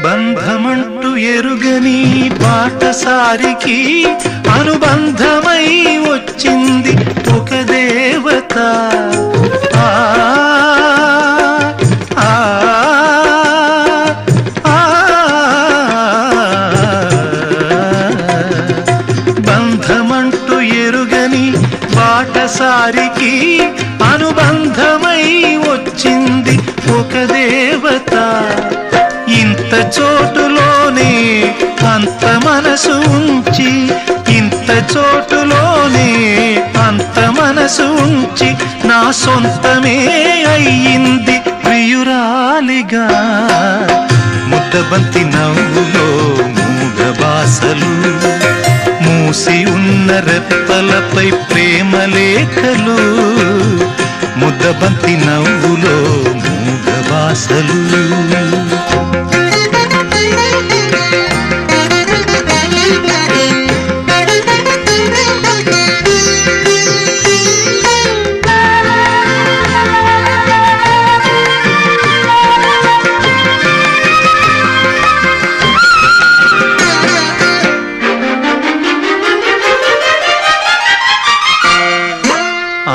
బంధమంటూ ఎరుగని బాటసారికి అనుబంధమై వచ్చింది ఒక దేవత. ఆ ఆ బంధమంటూ ఎరుగని బాటసారికి అనుబంధమై వచ్చింది ఒక దేవత. ఇంత చోటులోనే అంత మనసు ఉంచి, ఇంత చోటులోనే అంత మనసు ఉంచి నా సొంతమే అయ్యింది ప్రియురాలిగా. ముద్దబంతి నవ్వులో మూగ బాసలు, మూసి ఉన్న రెప్పలపై ప్రేమ లేఖలు. ముద్దబంతి నవ్వులో మూగ బాసలు.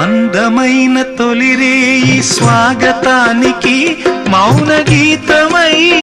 అందమైన తొలిరేయి స్వాగతానికి మౌన గీతమై